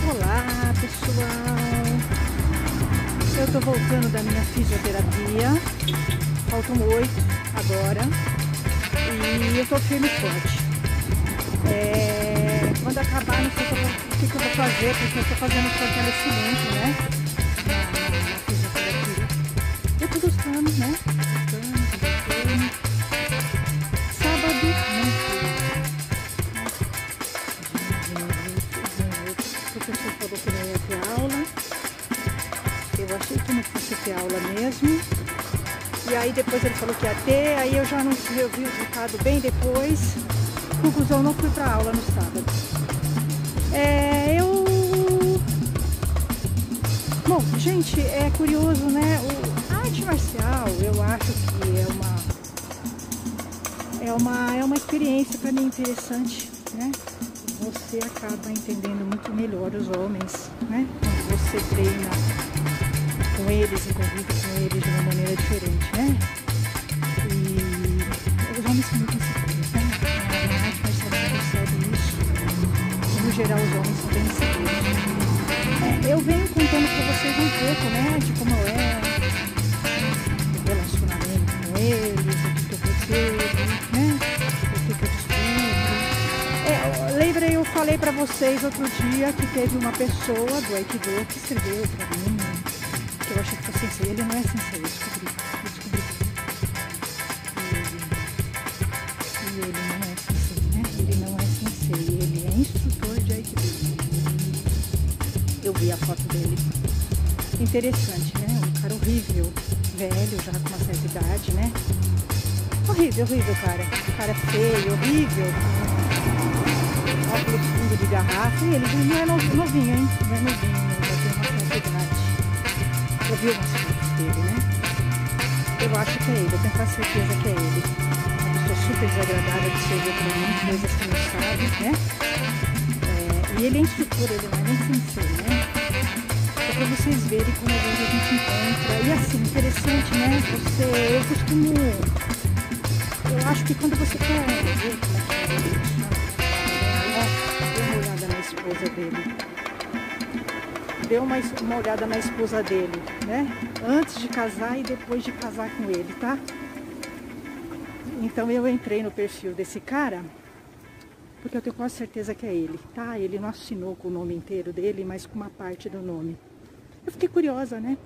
Olá, pessoal! Eu tô voltando da minha fisioterapia. Faltam 8 agora. E eu tô firme e forte. Quando acabar, não sei o que eu vou fazer, porque eu tô fazendo fortalecimento, né? Na fisioterapia. Eu tô gostando, né? Tô gostando. Sábado, não fui. O professor falou que não ia ter aula. Eu achei que não fosse ter aula mesmo. E aí depois ele falou que ia ter, aí eu já não vi o resultado bem depois. Conclusão, não fui pra aula no sábado. Bom, gente, é curioso, né? A arte marcial, eu acho que é uma experiência para mim interessante, né? Você acaba entendendo muito melhor os homens, né? Quando você treina com eles e convive com eles de uma maneira diferente, né? E os homens são muito inseguros, né? A arte marcial percebe isso. No geral, os homens são bem inseguros. Eu venho contando para vocês um pouco, né? De como é o relacionamento com eles, o que eu percebo, né? O que eu descubro. Lembra, eu falei para vocês outro dia que teve uma pessoa do Aikido que escreveu para mim, que eu achei que fosse sensei. Ele não é sensei, eu descobri. E ele não é sensei, né? Ele não é sensei, ele é instrutor de Aikido. Eu vi a foto dele. Interessante, né? Um cara horrível, velho, já com uma certa idade, né? Horrível, cara. O cara é feio, horrível. Óculos fundo de garrafa. E ele não é novinho, hein? Não é novinho, já tem uma certa idade. Eu vi umas fotos dele, né? Eu acho que é ele, eu tenho quase certeza que é ele. Uma pessoa super desagradável de ser pra mim, coisas que não sabe, né? E ele é instrutor, ele não é nem sensei, né? É pra vocês verem como a gente encontra. E assim, interessante, né? Eu acho que quando você quer ver como é que ele dê uma olhada na esposa dele. Dê uma olhada na esposa dele, né? Antes de casar e depois de casar com ele, tá? Então eu entrei no perfil desse cara, porque eu tenho quase certeza que é ele, tá? Ele não assinou com o nome inteiro dele, mas com uma parte do nome. Eu fiquei curiosa, né?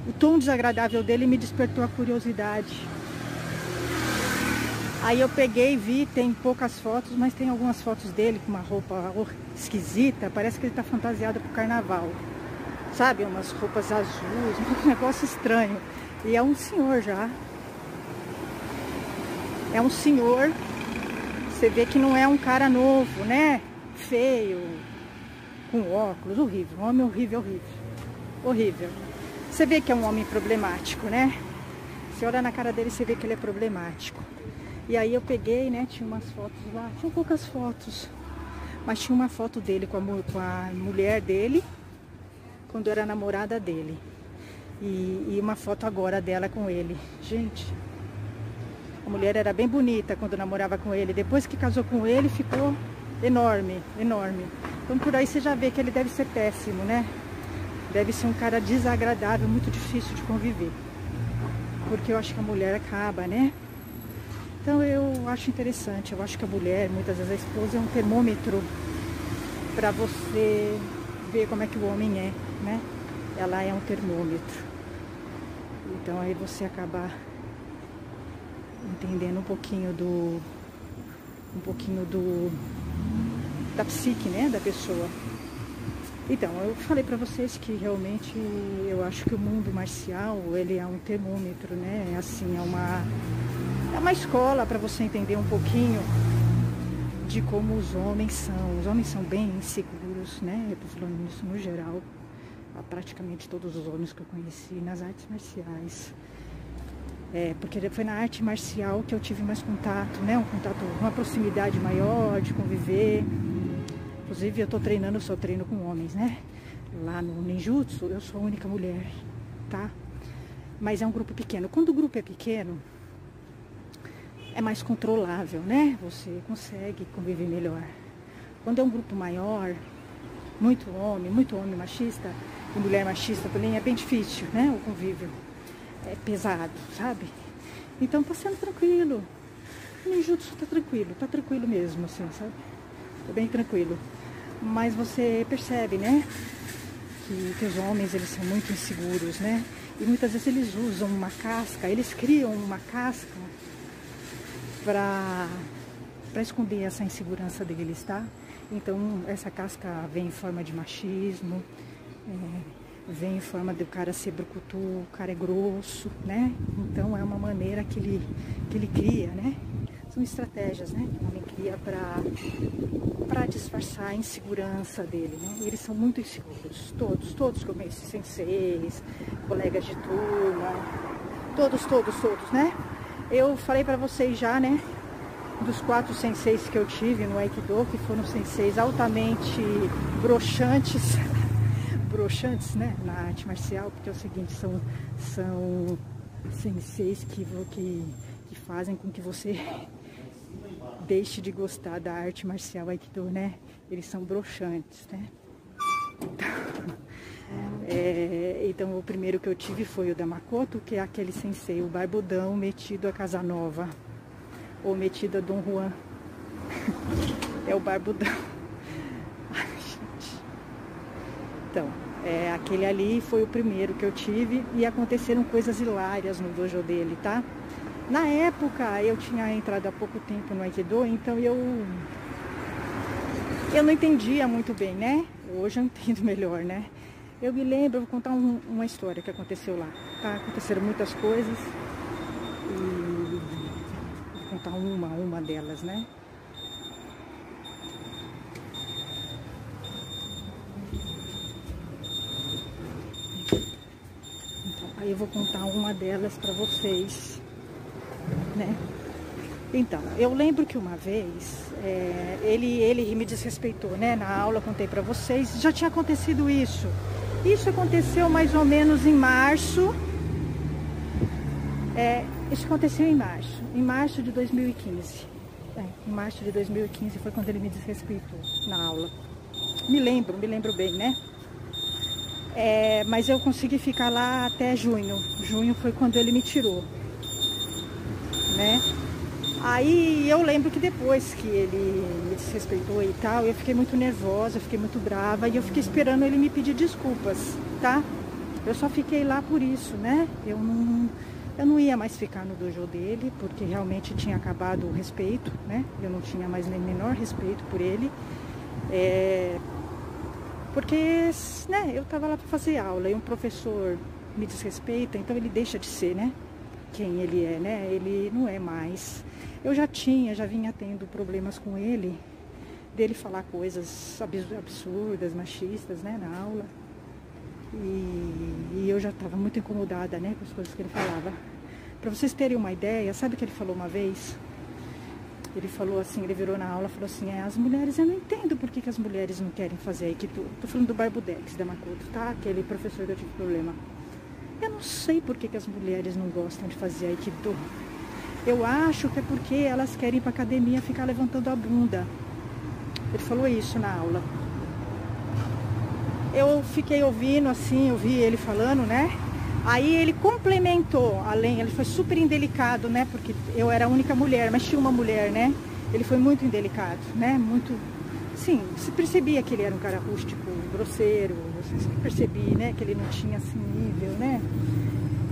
O tom desagradável dele me despertou a curiosidade. Aí eu peguei e vi, tem poucas fotos, mas tem algumas fotos dele com uma roupa esquisita. Parece que ele tá fantasiado pro carnaval. Sabe? Umas roupas azuis, um negócio estranho. E é um senhor já. É um senhor. Você vê que não é um cara novo, né? Feio, com óculos, horrível. Um homem horrível. Horrível. Você vê que é um homem problemático, né? Você olha na cara dele e você vê que ele é problemático. E aí eu peguei, né, tinha umas fotos lá, tinha poucas fotos, mas tinha uma foto dele com a mulher dele, quando era namorada dele. E uma foto agora dela com ele. Gente, a mulher era bem bonita quando namorava com ele. Depois que casou com ele, ficou enorme. Então por aí você já vê que ele deve ser péssimo, né? Deve ser um cara desagradável, muito difícil de conviver. Porque eu acho que a mulher acaba, né? Então eu acho interessante, eu acho que a mulher, muitas vezes a esposa, é um termômetro para você ver como é que o homem é, né? Ela é um termômetro. Então aí você acaba entendendo um pouquinho da psique, né, da pessoa. Então, eu falei para vocês que realmente eu acho que o mundo marcial, ele é um termômetro, né? Assim, é uma escola para você entender um pouquinho de como os homens são. Os homens são bem inseguros, né? Eu tô falando isso no geral. Praticamente todos os homens que eu conheci nas artes marciais. Porque foi na arte marcial que eu tive mais contato, né? Uma proximidade maior de conviver. Inclusive eu tô treinando, eu só treino com homens, né? Lá no ninjutsu eu sou a única mulher, tá? Mas é um grupo pequeno. Quando o grupo é pequeno, é mais controlável, né? Você consegue conviver melhor. Quando é um grupo maior, muito homem machista, e mulher machista também, é bem difícil, né? O convívio é pesado, sabe? Então tá sendo tranquilo. O ninjutsu tá tranquilo mesmo, assim, sabe? Tá bem tranquilo. Mas você percebe, né? Que os homens, eles são muito inseguros, né? E muitas vezes eles usam uma casca, eles criam uma casca para esconder essa insegurança deles, tá? Então, essa casca vem em forma de machismo, vem em forma do cara ser brucutu, o cara é grosso, né? Então, é uma maneira que ele cria, né? São estratégias, né? Que o homem cria para disfarçar a insegurança dele, né? E eles são muito inseguros, todos como esses senseis, colegas de turma, todos, né? Eu falei para vocês já, né? Dos 4 senseis que eu tive no Aikido, que foram senseis altamente broxantes, né, na arte marcial, porque é o seguinte, são senseis que fazem com que você deixe de gostar da arte marcial Aikido, né? Eles são broxantes, né? Então o primeiro que eu tive foi o da Makoto, que é aquele sensei, o barbudão metido a Casanova, ou metido a Dom Juan. É o barbudão. Ai, gente. Então, aquele ali foi o primeiro que eu tive e aconteceram coisas hilárias no dojo dele, tá? Na época, eu tinha entrado há pouco tempo no Aikido, então eu não entendia muito bem, né? Hoje eu entendo melhor, né? Eu me lembro, eu vou contar uma história que aconteceu lá, tá? Aconteceram muitas coisas e vou contar uma delas, né? Então, aí eu vou contar uma delas pra vocês, né? Então, eu lembro que uma vez ele me desrespeitou, né? Na aula eu contei pra vocês, já tinha acontecido isso. Isso aconteceu mais ou menos em março. Isso aconteceu em março de 2015. Em março de 2015 foi quando ele me desrespeitou na aula. Me lembro bem, né? Mas eu consegui ficar lá até junho. Junho foi quando ele me tirou, né? Aí eu lembro que depois que ele me desrespeitou e tal, eu fiquei muito nervosa, eu fiquei muito brava e eu fiquei esperando ele me pedir desculpas, tá? Eu só fiquei lá por isso, né? Eu não ia mais ficar no dojo dele, porque realmente tinha acabado o respeito, né? Eu não tinha mais nem menor respeito por ele. Porque, né, eu tava lá para fazer aula e um professor me desrespeita, então ele deixa de ser, né? Quem ele é, né? Ele não é mais. Eu já vinha tendo problemas com ele, dele falar coisas absurdas, machistas, né, na aula. E eu já estava muito incomodada, né, com as coisas que ele falava. Para vocês terem uma ideia, sabe o que ele falou uma vez? Ele falou assim, ele virou na aula e falou assim, as mulheres, eu não entendo por que as mulheres não querem fazer Aikido. Tô falando do Barbudex, da Makoto, tá? Aquele professor que eu tive problema. Eu não sei por que as mulheres não gostam de fazer Aikido. Eu acho que é porque elas querem ir pra academia ficar levantando a bunda. Ele falou isso na aula. Eu fiquei ouvindo assim, eu vi ele falando, né? Aí ele complementou, além, ele foi super indelicado, né? Porque eu era a única mulher, mas tinha uma mulher, né? Ele foi muito indelicado, né? Muito, sim, se percebia que ele era um cara rústico, grosseiro, eu percebi, né? Que ele não tinha assim nível, né?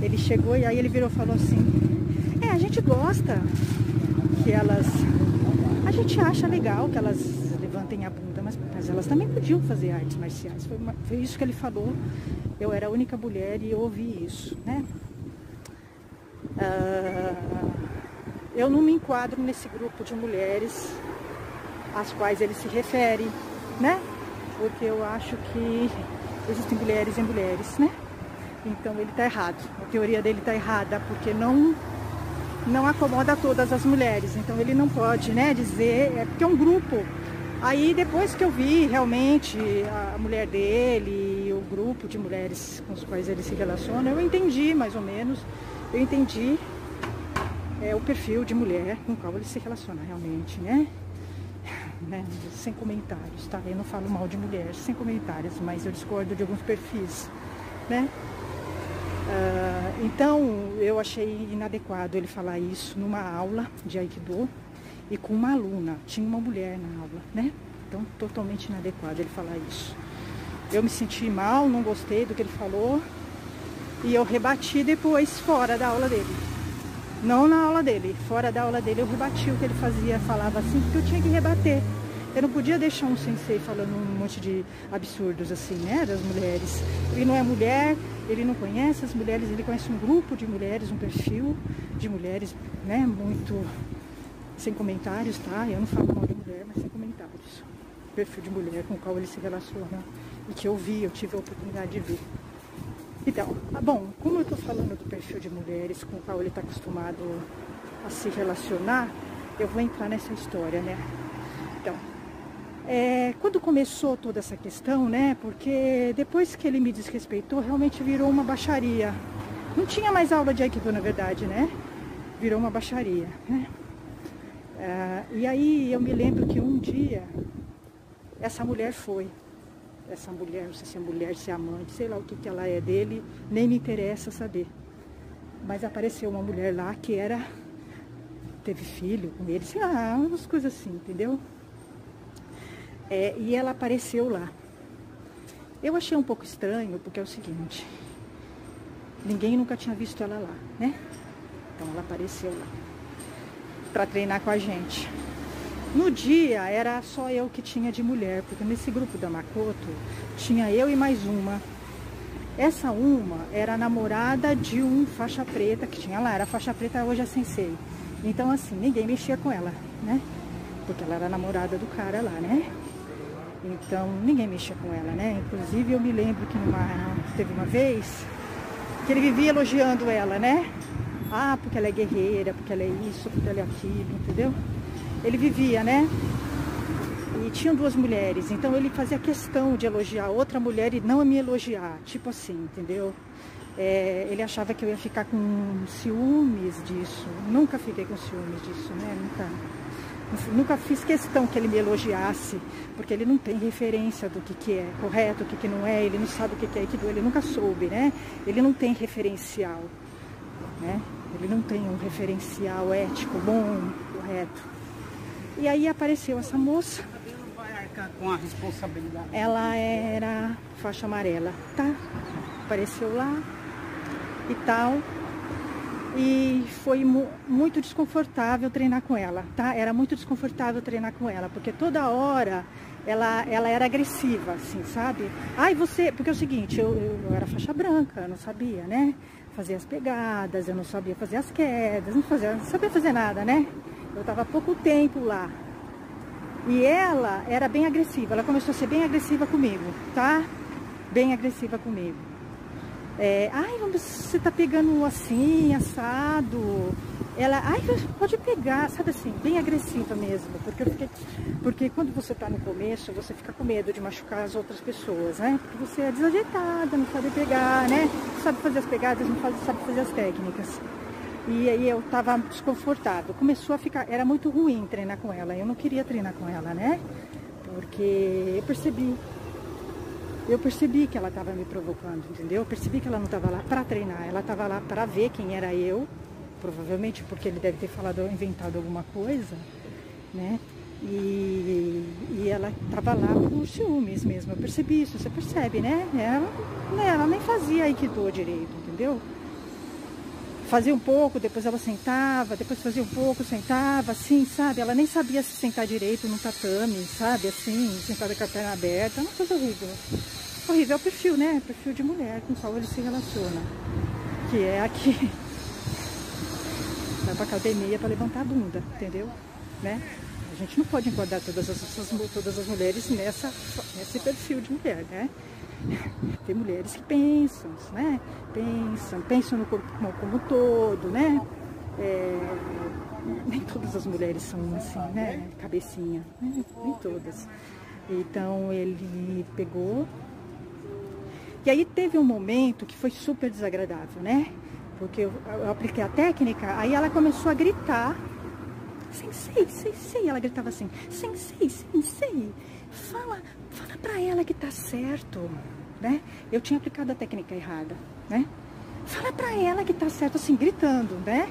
Ele chegou e aí ele virou e falou assim, a gente gosta que elas, a gente acha legal que elas levantem a bunda, mas elas também podiam fazer artes marciais. Foi isso que ele falou. Eu era a única mulher e eu ouvi isso, né? Eu não me enquadro nesse grupo de mulheres às quais ele se refere, né? Porque eu acho que existem mulheres e mulheres, né? Então ele tá errado. A teoria dele tá errada, porque não acomoda todas as mulheres. Então ele não pode, né, dizer, porque é um grupo. Aí depois que eu vi realmente a mulher dele e o grupo de mulheres com os quais ele se relaciona, eu entendi mais ou menos, eu entendi o perfil de mulher com o qual ele se relaciona realmente, né? né? Sem comentários, tá? Eu não falo mal de mulher, sem comentários, mas eu discordo de alguns perfis, né? Então, eu achei inadequado ele falar isso numa aula de Aikido e com uma aluna. Tinha uma mulher na aula, né? Então, totalmente inadequado ele falar isso. Eu me senti mal, não gostei do que ele falou e eu rebati depois fora da aula dele. Não na aula dele, fora da aula dele eu rebati o que ele fazia, falava assim, porque eu tinha que rebater. Eu não podia deixar um sensei falando um monte de absurdos assim, né, das mulheres. Ele não é mulher, ele não conhece as mulheres, ele conhece um grupo de mulheres, um perfil de mulheres, né, muito sem comentários, tá? Eu não falo mal de mulher, mas sem comentários. Perfil de mulher com o qual ele se relaciona e que eu vi, eu tive a oportunidade de ver. Então, bom, como eu tô falando do perfil de mulheres com o qual ele tá acostumado a se relacionar, eu vou entrar nessa história, né? Então, quando começou toda essa questão, né? Porque depois que ele me desrespeitou, realmente virou uma baixaria. Não tinha mais aula de Aikido, na verdade, né? Virou uma baixaria, né? E aí eu me lembro que um dia essa mulher foi. Essa mulher, não sei se é mulher, se é amante, sei lá o que ela é dele, nem me interessa saber. Mas apareceu uma mulher lá que teve filho com ele, sei lá, umas coisas assim, entendeu? E ela apareceu lá. Eu achei um pouco estranho, porque é o seguinte, ninguém nunca tinha visto ela lá, né? Então ela apareceu lá, pra treinar com a gente. No dia, era só eu que tinha de mulher, porque nesse grupo da Makoto, tinha eu e mais uma. Essa uma era a namorada de um faixa preta que tinha lá, era faixa preta, hoje é sensei. Então assim, ninguém mexia com ela, né? Porque ela era namorada do cara lá, né? Então, ninguém mexia com ela, né? Inclusive, eu me lembro que teve uma vez que ele vivia elogiando ela, né? Ah, porque ela é guerreira, porque ela é isso, porque ela é aquilo, entendeu? Ele vivia, né? E tinham duas mulheres, então ele fazia questão de elogiar outra mulher e não a me elogiar, tipo assim, entendeu? Ele achava que eu ia ficar com ciúmes disso. Nunca fiquei com ciúmes disso, né? Nunca fiz questão que ele me elogiasse, porque ele não tem referência do que é correto, o que não é, ele não sabe o que é Aikido, ele nunca soube, né? Ele não tem referencial, né? Ele não tem um referencial ético, bom, correto. E aí apareceu essa moça. Ele não vai arcar com a responsabilidade. Ela era faixa amarela, tá? Apareceu lá e tal. E foi muito desconfortável treinar com ela, tá? Era muito desconfortável treinar com ela, porque toda hora ela era agressiva, assim, sabe? Ai, você... Porque é o seguinte, eu era faixa branca, eu não sabia, né? Fazer as pegadas, eu não sabia fazer as quedas, não sabia fazer nada, né? Eu tava há pouco tempo lá. E ela era bem agressiva, ela começou a ser bem agressiva comigo, tá? Bem agressiva comigo. Ai, você tá pegando assim, assado. Ela, ai, pode pegar, sabe assim, bem agressiva mesmo. Porque quando você tá no começo, você fica com medo de machucar as outras pessoas, né? Porque você é desajeitada, não sabe pegar, né? Não sabe fazer as pegadas, não sabe fazer as técnicas. E aí eu tava desconfortável. Começou a ficar, era muito ruim treinar com ela. Eu não queria treinar com ela, né? Porque eu percebi que ela estava me provocando, entendeu? Eu percebi que ela não estava lá para treinar, ela estava lá para ver quem era eu, provavelmente porque ele deve ter inventado alguma coisa, né? E ela estava lá por ciúmes mesmo, eu percebi isso, você percebe, né? Ela nem fazia Aikido direito, entendeu? Fazia um pouco, depois ela sentava, depois fazia um pouco, sentava, assim, sabe? Ela nem sabia se sentar direito no tatame, sabe? Assim, sentada com a perna aberta, uma coisa horrível. Horrível é o perfil, né? Perfil de mulher com o qual ele se relaciona. Que é aqui. Vai pra academia pra levantar a bunda, entendeu? Né? A gente não pode enquadrar todas as mulheres nesse perfil de mulher, né? Tem mulheres que pensam, né? Pensam no corpo como um todo, né? Nem todas as mulheres são assim, né? Cabecinha, né? Nem todas. Então ele pegou. E aí teve um momento que foi super desagradável, né? Porque eu apliquei a técnica, aí ela começou a gritar Sensei, ela gritava assim, Sensei, fala pra ela que tá certo, né? Eu tinha aplicado a técnica errada, né? Fala pra ela que tá certo, assim, gritando, né?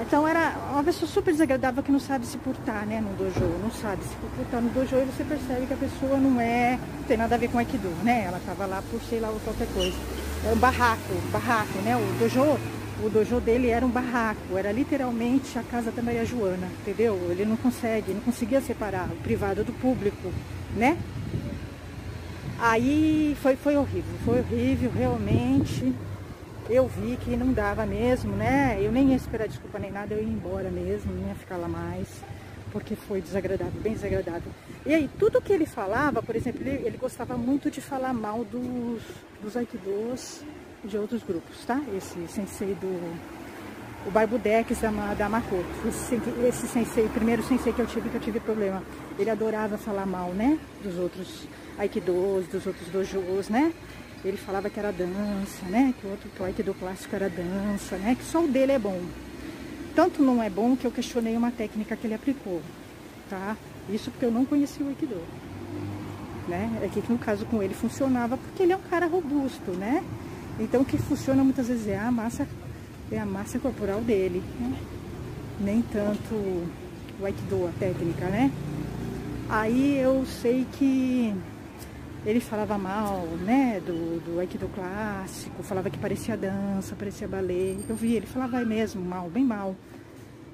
Então era uma pessoa super desagradável que não sabe se portar, né, no dojo, não sabe se portar no dojo, e você percebe que a pessoa não tem nada a ver com Aikido, né? Ela tava lá por sei lá qualquer coisa. Era um barraco, né? O dojo dele era um barraco, era literalmente a casa da Maria Joana, entendeu? Ele não conseguia separar o privado do público, né? Aí foi horrível, realmente. Eu vi que não dava mesmo, né? Eu nem ia esperar desculpa nem nada, eu ia embora mesmo, não ia ficar lá mais, porque foi desagradável, bem desagradável. E aí, tudo que ele falava, por exemplo, ele gostava muito de falar mal dos aikidos de outros grupos, tá? Esse sensei o Barbudex da Makoto, esse sensei, o primeiro sensei que eu tive problema, ele adorava falar mal, né? Dos outros aikidos, dos outros dojos, né? Ele falava que era dança, né? Que o aikido clássico era dança, né? Que só o dele é bom. Tanto não é bom que eu questionei uma técnica que ele aplicou, tá? Isso porque eu não conhecia o aikido, né? É que no caso com ele funcionava porque ele é um cara robusto, né? Então o que funciona muitas vezes é a massa corporal dele, né? Nem tanto o aikido, a técnica, né? Aí eu sei que ele falava mal, né, do aikido clássico, falava que parecia dança, parecia balé. Eu vi, ele falava mesmo mal, bem mal.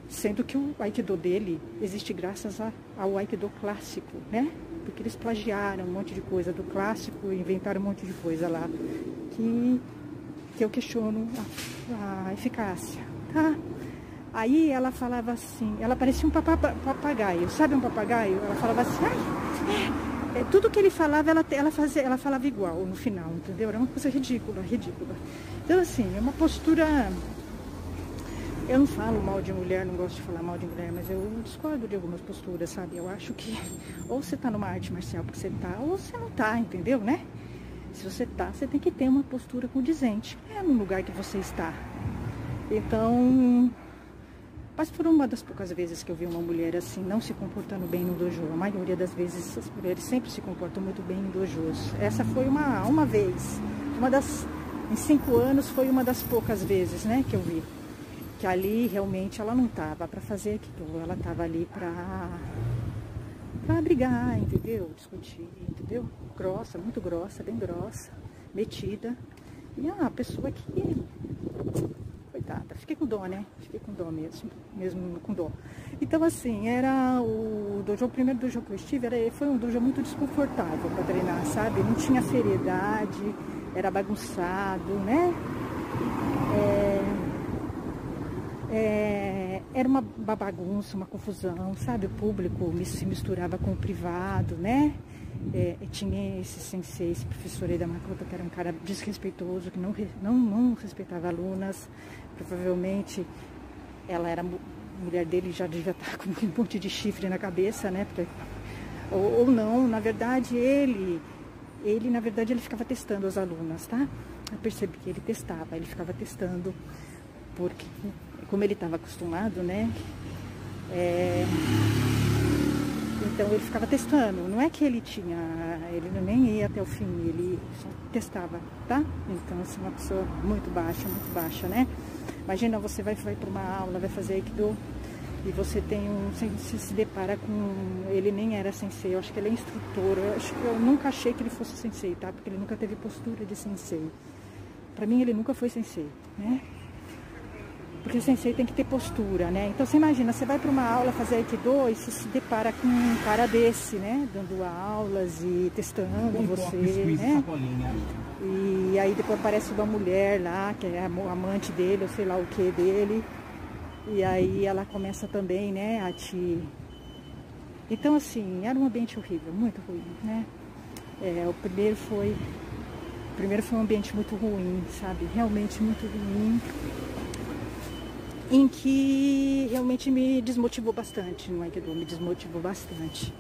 Sendo que o aikido dele existe graças ao aikido clássico, né? Porque eles plagiaram um monte de coisa do clássico, inventaram um monte de coisa lá que eu questiono a eficácia, tá? Aí ela falava assim, ela parecia um papagaio, sabe um papagaio? Ela falava assim, tudo que ele falava, ela falava igual no final, entendeu? Era uma coisa ridícula. Então assim, é uma postura... Eu não falo mal de mulher, não gosto de falar mal de mulher, mas eu discordo de algumas posturas, sabe? Eu acho que ou você tá numa arte marcial porque você tá, ou você não tá, entendeu, né? Se você tá, você tem que ter uma postura condizente, no lugar que você está. Então... Mas por uma das poucas vezes que eu vi uma mulher assim, não se comportando bem no dojo, a maioria das vezes as mulheres sempre se comportam muito bem em dojos. Essa foi uma vez, em 5 anos foi uma das poucas vezes, né, que eu vi. Que ali realmente ela não tava para fazer aquilo, ela tava ali pra brigar, entendeu? Discutir, entendeu? Grossa, muito grossa, bem grossa, metida. E a pessoa que... Coitada, fiquei com dó, né? Fiquei com dó mesmo com dó. Então assim, era o primeiro dojo que eu estive, foi um dojo muito desconfortável para treinar, sabe? Não tinha seriedade, era bagunçado, né? Era uma bagunça, uma confusão, sabe? O público se misturava com o privado, né? Tinha esse sensei, esse professor aí da Makoto, que era um cara desrespeitoso, que não respeitava alunas. Provavelmente ela era mulher dele, já devia estar com um monte de chifre na cabeça, né? Ou não, na verdade ele ficava testando as alunas, tá? Eu percebi que ele ficava testando, porque como ele estava acostumado, né? Então ele ficava testando, não é que ele nem ia até o fim, ele só testava, tá? Então assim, uma pessoa muito baixa, né? Imagina, você vai para uma aula, vai fazer Aikido, e você se depara com... Ele nem era sensei, eu acho que ele é instrutor, eu nunca achei que ele fosse sensei, tá? Porque ele nunca teve postura de sensei. Pra mim ele nunca foi sensei, né? Porque o sensei tem que ter postura, né? Então você imagina, você vai para uma aula fazer Aikido e você se depara com um cara desse, né? Dando aulas e testando você, né? E aí depois aparece uma mulher lá, que é a amante dele, ou sei lá o que dele. E aí ela começa também, né, a te... Então assim, era um ambiente horrível, muito ruim, né? O primeiro foi um ambiente muito ruim, sabe? Realmente muito ruim. Em que realmente me desmotivou bastante no Aikido, me desmotivou bastante.